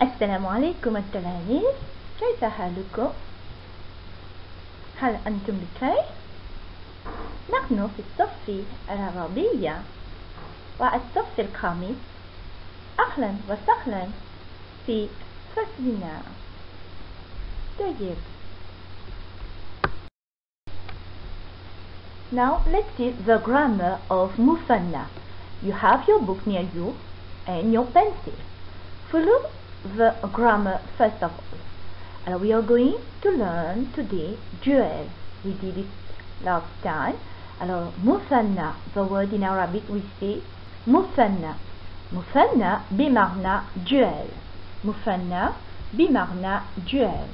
السلام عليكم التلاميذ، كيف حالكم؟ هل أنتم بخير؟ نحن في الصف الرابع والصف الخامس. أهلا وسهلا في فصلنا. طيب. Now let's see the grammar of Musanna. You have your book near you and your pencil. Follow the grammar first of all. We are going to learn today jewel. We did it last time. Musanna, the word in Arabic we say Musanna. Musanna بمعنى jewel. Musanna بمعنى jewel.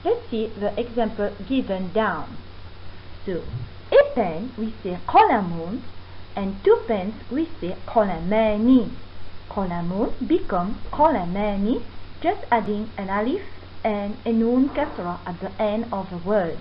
Let's see the example given down. So, a pen we say قلم, and two pens we say قلمان. قلم become قلمان, just adding an alif and a nun kasra at the end of the word.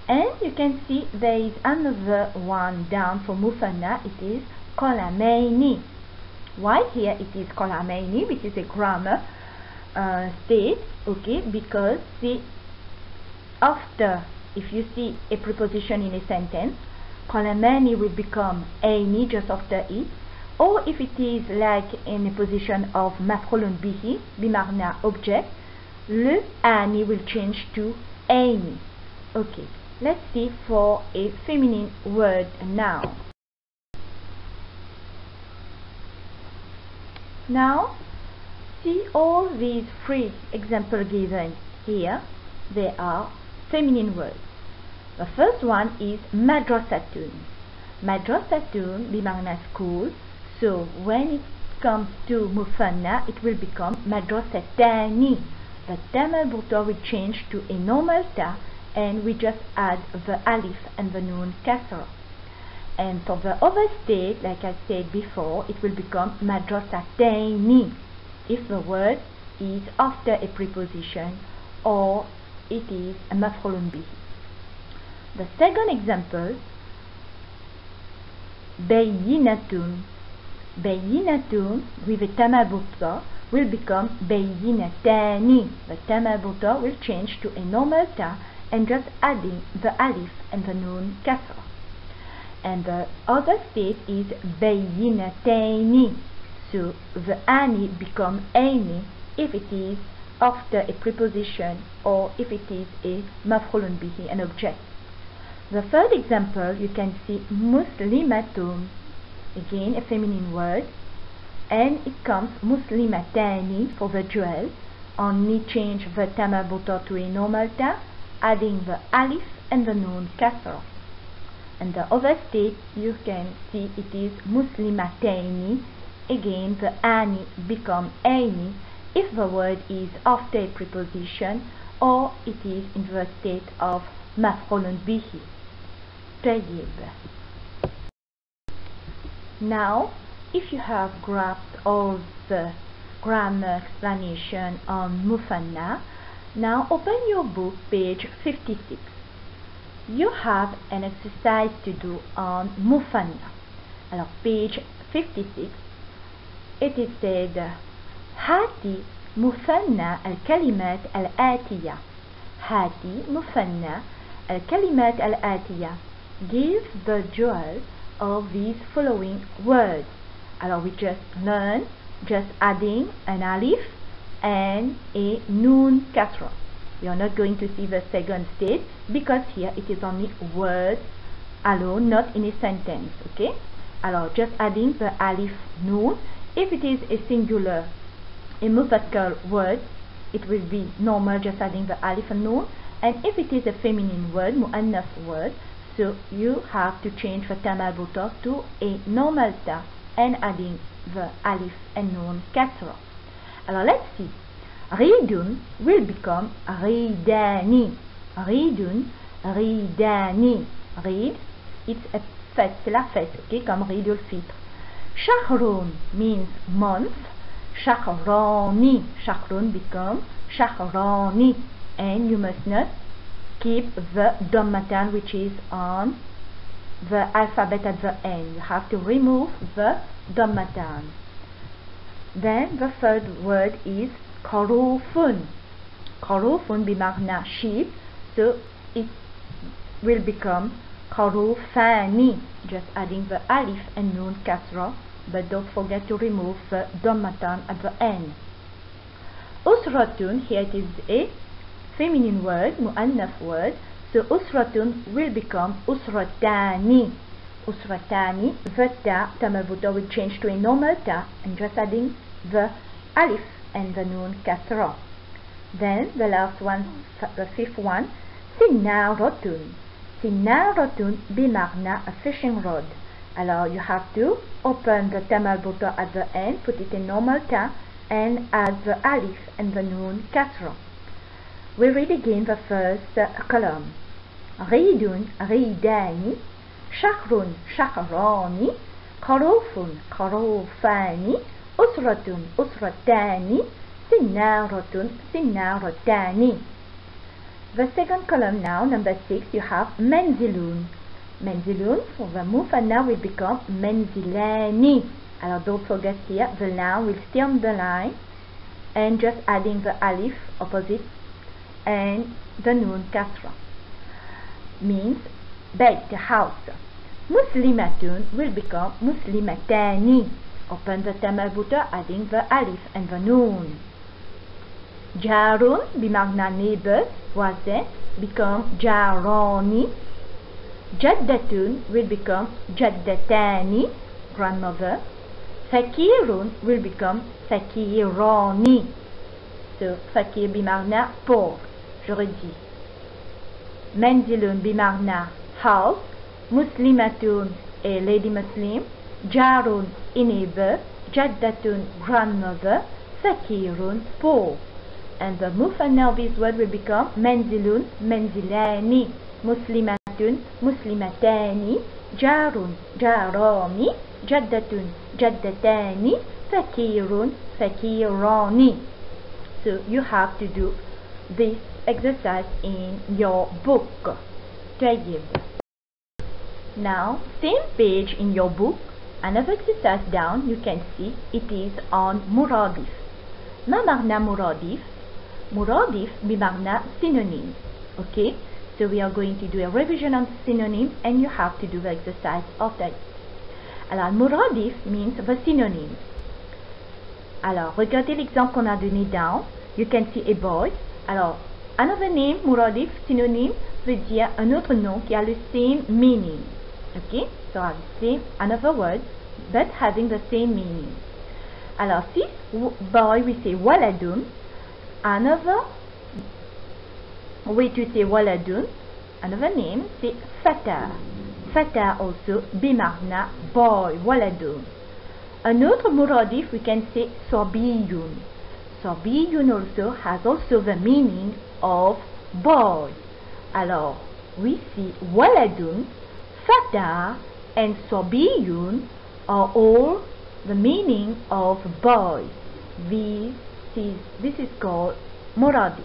And you can see there is another one down for musanna. It is قلمين. Why here it is قلمين, which is a grammar state, okay, because see, after, if you see a preposition in a sentence, قلماني will become أين just after it, or if it is like in a position of مفعول به بمعنى object, le ani will change to أين. Okay, let's see for a feminine word now. Now, see all these three examples given here, they are feminine words. The first one is madrasatun. Madrasatun بمعنى school, so when it comes to musanna it will become madrasatani. The ta marbuta will change to a normal ta, and we just add the alif and the nun kasra. And for the other state, like I said before, it will become madrasatani if the word is after a preposition or it is a maf'ulun bihi. The second example, bayyinatun. Bayyinatun with a tamabuta will become bayyinatani. The tamabuta will change to a normal ta, and just adding the alif and the nun kasra. And the other state is bayyinatani. So the ani become aini if it is after a preposition or if it is a maf'ulun bihi, an object. The third example, you can see muslimatun, again a feminine word, and it comes muslimatani for the jewel, only change the ta marbuta to a normal ta, adding the alif and the nun kasra. And the other state, you can see it is muslimatani, again the ani become aini if the word is after a preposition or it is in the state of maf'ulun bihi. طيب. Now, if you have grasped all the grammar explanation on musanna, now open your book, page 56. You have an exercise to do on musanna. Alors, page 56, it is said, هاتي مثنى الكلمات الآتية. هاتي مثنى الكلمات الآتية. Give the jewel of these following words. Alors we just learn just adding an alif and a nun kasra. We are not going to see the second state because here it is only words alone, not in a sentence. Okay? Alors just adding the alif nun. If it is a singular, a mudhakkar word, it will be normal, just adding the alif and nun. And if it is a feminine word, mu'annas word, so you have to change the ta marbuta to a normal ta and adding the alif and nun kasra. Alors let's see. Ridun will become ridani. Ridun, ridani. Rid, it's a fête, c'est la fête, okay, comme ridul fitr. Shahrun means month. Shahrani. Shahrun become shahrani. And you must not keep the dhammatan which is on the alphabet at the end. You have to remove the dhammatan. Then the third word is خروف. خروف بمعنى sheep, so it will become خروفان, just adding the alif and nun kasra, but don't forget to remove the dhammatan at the end. Usratun, here it is a feminine word, mu'annaf word, so usratun will become usratani. Usratani, the ta, tamavuta will change to a normal ta, and just adding the alif and the nun kasra. Then the last one, the fifth one, sinnaratun. Sinnaratun bimagna, a fishing rod. Alors you have to open the tamavuta at the end, put it in normal ta, and add the alif and the nun kasra. We read again the first column. Ridun, ridani, shahrun, shahrani, kharufun, kharufani, usratun, usratani, sinnaratun, sinnaratani. The second column now, number 6, you have menzilun. Menzilun, for the mufanna will become menzilani. Alors don't forget here, the noun will stay on the line and just adding the alif opposite and the nun kasra. Means bait, house. Muslimatun will become muslimatani. Open the tamabuta adding the alif and the nun. Jarun bimagna neighbor, voisin, become jarani. Jaddatun will become jaddatani, grandmother. Fakirun will become fakirani. So fakir bimagna poor, je redis. Menzilun bimagna house, muslimatun a lady muslim, jarun a neighbor, jaddatun grandmother, fakirun poor. And the mufanna of this word will become menzilun, menzilani, muslimatun, muslimatani, jarun, jarani, jaddatun, jaddatani, fakirun, fakirani. So you have to do this exercise in your book. Tayyib. Now, same page in your book, another exercise down, you can see it is on muradif. Ma magna muradif? Muradif bimagna synonym. Okay, so we are going to do a revision on synonym and you have to do the exercise of that. Alors, muradif means the synonyms. Alors, regardez l'exemple qu'on a donné down. You can see a boy. Alors, another name, muradif, synonyme, veut dire un autre nom qui a le same meaning. Okay, so I say another word, but having the same meaning. Alors, si boy, we say waladun. Another way to say waladun, another name, c'est fata. Fata also, bimagna, boy, waladun. Another muradif, we can say sobiyun. Sobiyun also has also the meaning of boy. Alors, we see waladun, fata, and sobiyun are all the meaning of boys. This is called muradif.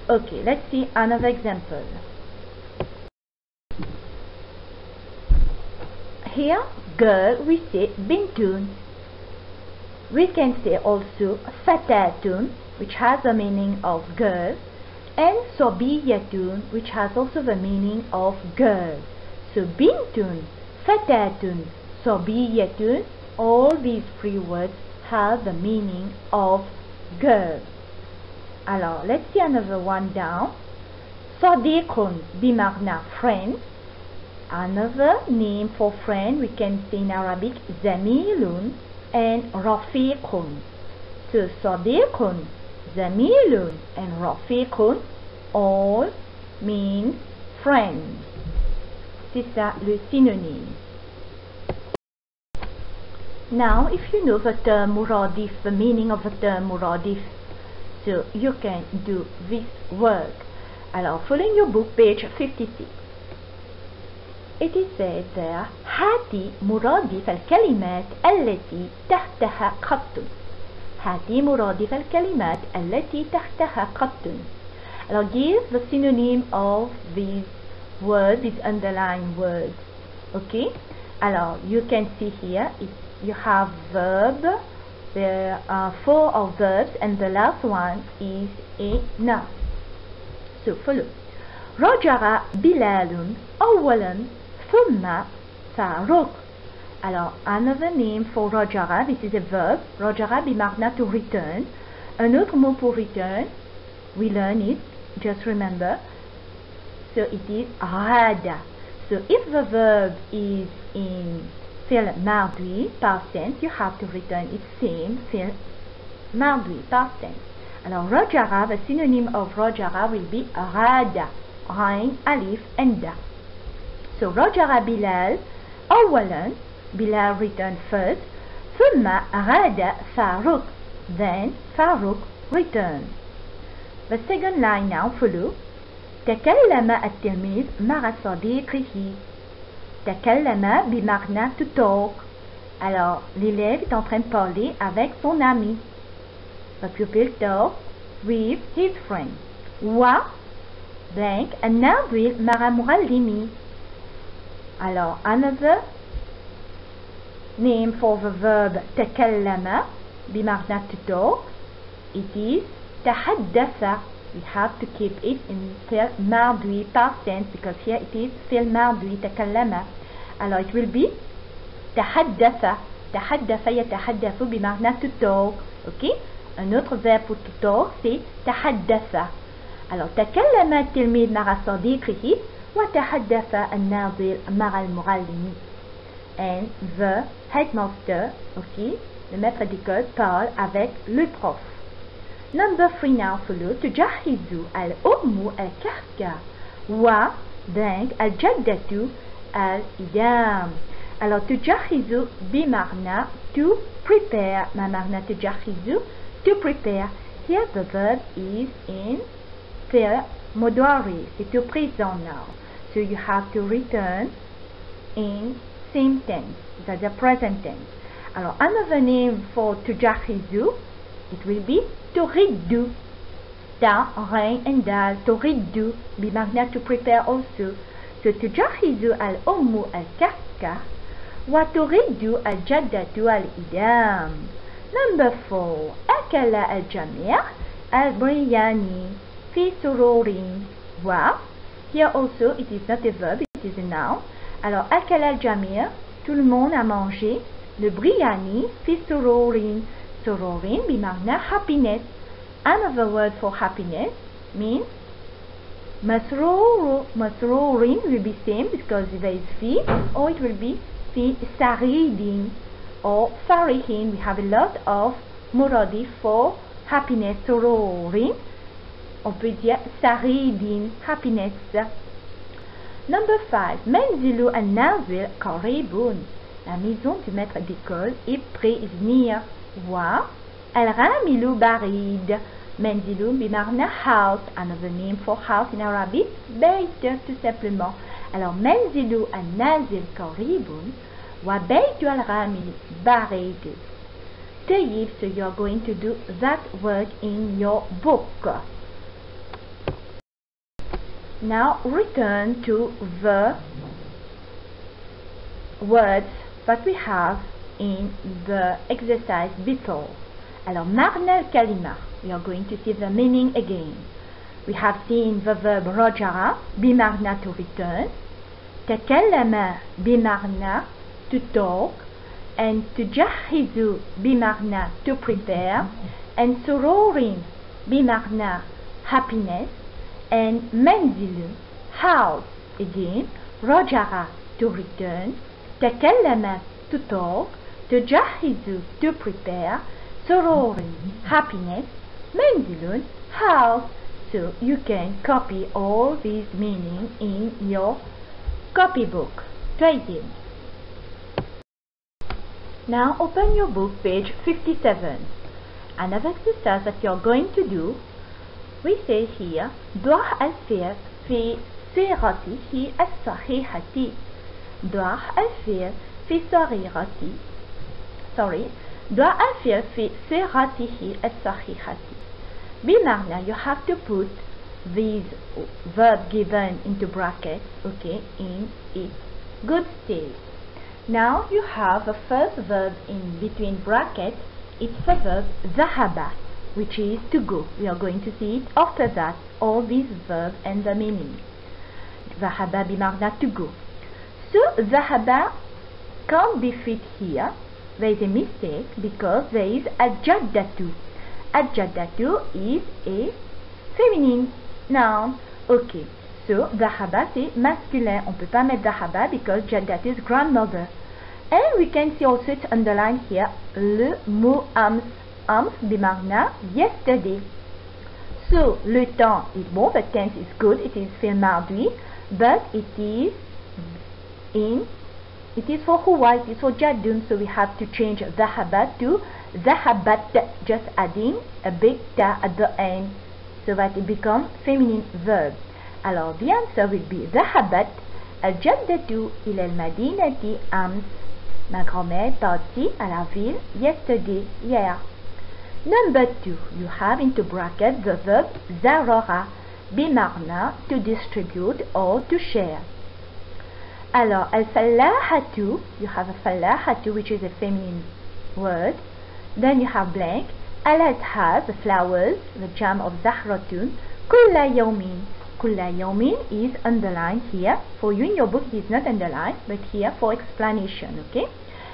Okay, let's see another example. Here, girl, we say bintun. We can say also fatatun, which has the meaning of girl, and sobiyatun, which has also the meaning of girl. So bintun, fatatun, sobiyatun, all these three words have the meaning of girl. Alors, let's see another one down. Sadiqun bimagna friend. Another name for friend we can say in Arabic zamilun and rafiqun. So sadiqun, zamilun and rafiqun all mean friend. C'est ça le synonyme. Now if you know the term muradif, the meaning of the term muradif, so you can do this work. Alors follow in your book page 56. It is said there هاتي مرادف الكلمات التي تحتها خط. هاتي مرادف الكلمات التي تحتها خط. Alors give the synonym of these words, these underlined words. Okay. Alors you can see here you have verb There are 4 of verbs and the last one is a noun. So follow. رجع بلال أولا ثم فاروق. Alors, another name for رجع, this is a verb. رجع بمعنى to return. Un autre mot pour return, we learn it, just remember. So it is عاد. So if the verb is in فعل ماضي past tense, you have to return its same فعل ماضي past tense. Alors رجع, the synonym of رجع will be عاد, عين, ألف and دا. So رجع بلال أولا, Bilal returned first, ثم عاد فاروق, then Farouk returned. The second line now follow. تكلم التلميذ مع صديقه. تكلم بمعنى to talk. Alors l'élève est en train de parler avec son ami. The pupil talk with his friend. و blank الناظر مع معلمي. Alors another name for the verb تكلم بمعنى to talk, it is تحدث. We have to keep it in فعل ماضي past tense because here it is فعل ماضي تكلم. Alors it will be تحدث. تحدث يتحدث بمعنى to talk. Okay? Un autre verbe pour to talk c'est تحدث. Alors تكلم التلميذ مع صديقه وتحدث الناظر مع المعلم. And the headmaster, okay, le maître d'école parle avec le prof. Number 3 now follow. تجهز الأم الكعكة و blank الجدة الإدام. Alors تجهز بمعنى to prepare. ما معنى تجهز? To prepare. Here the verb is in فعل مضارع. C'est au présent now. So you have to return in same tense, that's the present tense. Alors another name for تجهز, it will be تريد. تا, rain and dal, تريد بمعنى to prepare also. So تجهز الأم الكعكة وتريد الجدة الإدام. Number 4. أكل الجميع البرياني في سرور و. Here also it is not a verb, it is a noun. Alors, أكل الجميع, tout le monde a mangé le biryani في سرور. سرور بمعنى happiness. Another word for happiness means مسرور. مسرور will be same because there is في, or it will be في سعيد or فرح. We have a lot of مرادف for happiness. سرور, on peut dire سعيد, happiness. Number 5. منزل الناظر قريب. La maison du maître d'école est près, is near. و العامل بعيد. منزل بمعنى house. Another name for house in Arabic, بيت tout simplement. Alors منزل الناظر قريب وبيت العامل بعيد. طيب, so you are going to do that word in your book. Now return to the words that we have in the exercise before. Alors, معنى الكلمة, we are going to see the meaning again. We have seen the verb رجع بمعنى to return, تكلم بمعنى to talk, and تجهز بمعنى to prepare, and سرور بمعنى happiness, and منزل house again, رجع to return, تكلم to talk, تجهز to prepare, سرور happiness, منزل house. So you can copy all these meanings in your copybook. Try it. Now open your book, page 57. Another exercise that you're going to do, we say here ضع الفعل في صيغته الصحيحة. ضع الفعل في صيغته ضع الفعل في صيغته الصحيحة. بمعنى you have to put these verb given into brackets, okay, in its good state. Now you have the first verb in between brackets it's the verb ذهب, which is to go. We are going to see it after that, all these verbs and the meaning. ذهب بمعنى to go. So ذهب can't be fit here. There is a mistake because there is الجدة. الجدة is a feminine noun. Okay, so ذهب c'est masculin. On peut pas mettre ذهب because جدة is grandmother. And we can see also it's underlined here le mot أمس. أمس بمعنى yesterday. So le temps is bon, the tense is good, it is fait mardi, but it is for huwa, it is for jadun, so we have to change ذهب to ذهبت, just adding a big ta at the end so that it becomes feminine verb. Alors the answer will be ذهبت الجدة إلى المدينة أمس. Ma grand-mère est partie à la ville yesterday, hier. Number 2, you have into bracket the verb زرع بمعنى to distribute or to share. Alors, الفلاحة, you have a فلاحة, which is a feminine word. Then you have blank. الأزهار, the flowers, the jam of زهرة. كل يوم. كل يوم is underlined here. For you in your book it is not underlined, but here for explanation, okay?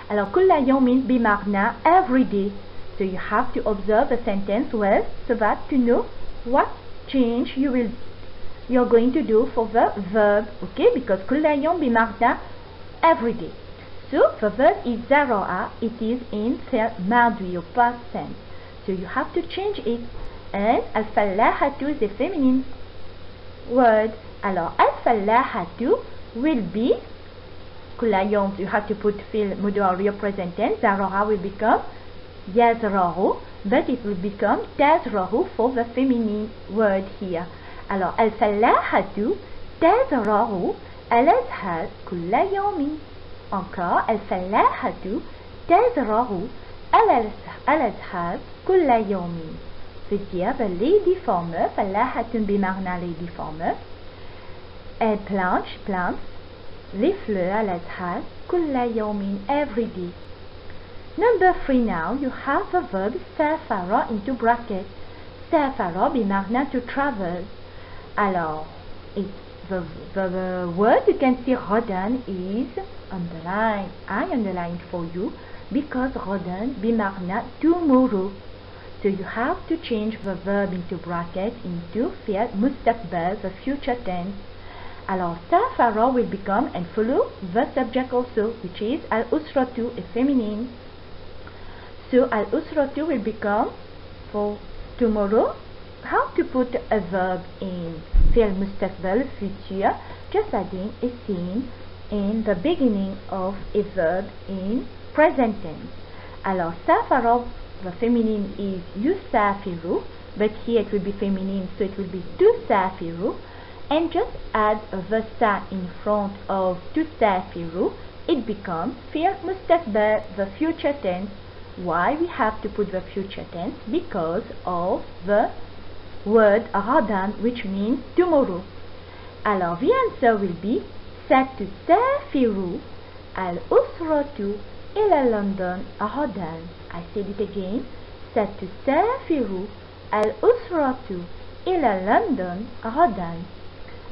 Alors, كل يوم بمعنى every day. So you have to observe the sentence well so that to know what change you're going to do for the verb, okay? Because كل يوم بمعنى every day. So the verb is زرع, it is in ماضي or past tense. So you have to change it. And الفلاحة is a feminine word. Alors الفلاحة will be كل يوم, you have to put فعل مضارع present tense. زرع will become يزرع, but it will become تزرع for the feminine word here. Alors الفلاحة تزرع الأزهار كل يوم. Encore الفلاحة تزرع الأزهار كل يوم. C'est-à-dire the lady farmer, فلاحة بمعنى lady farmer, elle plante les fleurs à l'azhar كل يوم, every day. Number 3 now, you have the verb سافر into bracket. سافر بمعنى to travel. Alors, the word you can see غدا is underlined. I underlined for you because غدا بمعنى tomorrow. So you have to change the verb into bracket into فعل مستقبل, the future tense. Alors سافر will become and follow the subject also, which is الأسرة, a feminine. So الأسرة will become for tomorrow. How to put a verb in فعل مستقبل, future? Just adding a scene in the beginning of a verb in present tense. Alors سافر, the feminine is يسافر, but here it will be feminine, so it will be تسافر. And just add the sa in front of تسافر, it becomes فعل مستقبل, the future tense. Why we have to put the future tense? Because of the word غدا, which means tomorrow. Alors the answer will be ستسافر الأسرة إلى لندن غدا. I said it again. ستسافر الأسرة إلى لندن غدا.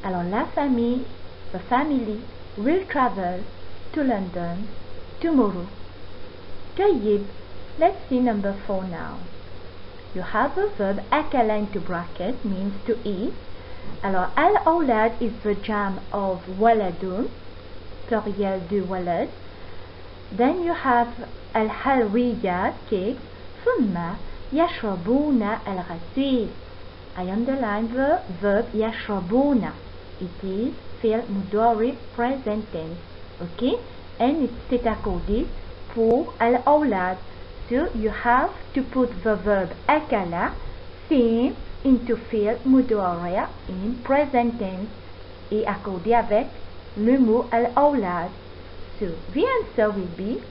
Alors la famille, the family will travel to London tomorrow. طيب, let's see number 4 now. You have the verb أكل into bracket, means to eat. Alors الأولاد is the jam of ولد, pluriel de ولد. Then you have الحلويات, cake. ثم يشربون الغسيل. I underline the verb يشربون. It is فعل مضارع present tense, okay? And c'est accordé pour الأولاد. So you have to put the verb أكل same into فعل مضارع in present tense et accordé avec le mot الأولاد. So the answer will be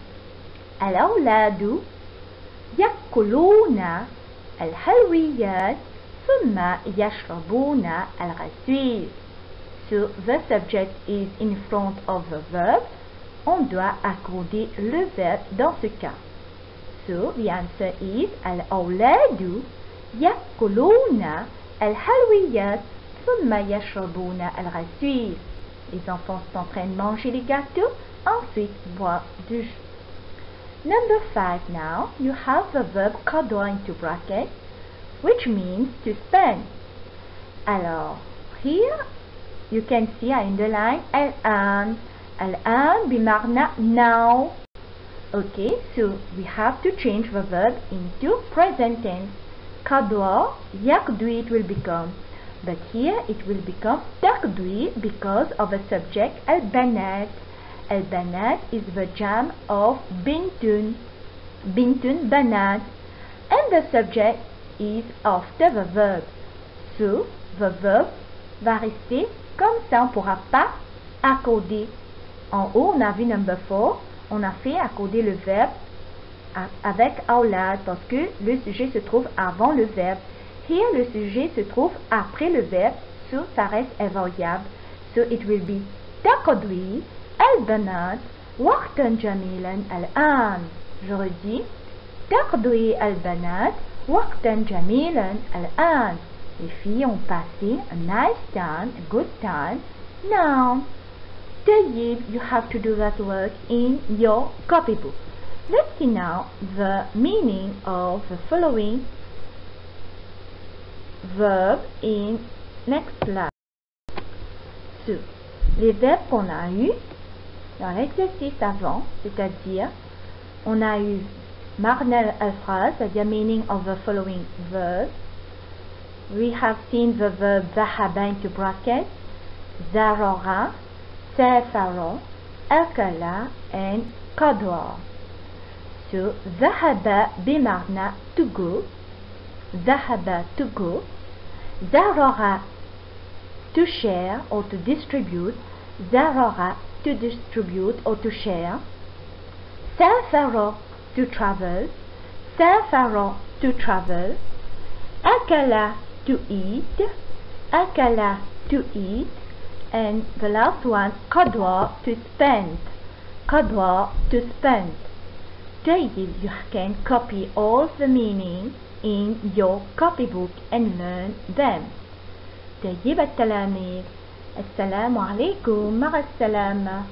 الأولاد يأكلون الحلويات ثم يشربون الغسيل. So the subject is in front of the verb. On doit accorder le verbe dans ce cas. So the answer is الأولاد يأكلون الحلويات ثم يشربون العصير. Les enfants sont en train de manger les gâteaux, ensuite boire du jus. Number 5 now, you have the verb قضى into bracket, which means to spend. Alors, here you can see I underline الآن. الآن بمعنى now. Okay, so we have to change the verb into present tense. قضى يقضي it will become, but here it will become تقضي because of the subject البنات. البنات is the jam of بنت. بنت بنات, and the subject is after the verb. So the verb va rester comme ça, on ne pourra pas accorder. En haut on a vu number 4, on a fait accorder le verbe avec أولاد parce que le sujet se trouve avant le verbe. Here le sujet se trouve après le verbe, so ça reste invariable. So it will be تقضي البنات وقتا جميلا الآن. Je redis, تقضي البنات وقتا جميلا الآن. Les filles ont passé a nice time, a good time now. طيب, you have to do that work in your copybook. Let's see now the meaning of the following verb in next class. So, les verbes qu'on a eu dans l'exercice avant, c'est-à-dire on a eu marnel al-phrase, c'est-à-dire meaning of the following verbs. We have seen the verb ذهب into bracket, زار, سافر, أكل, and قضى. So ذهب بمعنى to go, ذهب to go, زار to share or to distribute, زار to distribute or to share, سافر to travel, سافر to travel, أكل to eat, أكل to eat, and the last one قضى to spend, قضى to spend. طيب, you can copy all the meaning in your copybook and learn them. طيب التلاميذ, السلام عليكم, مع السلامة.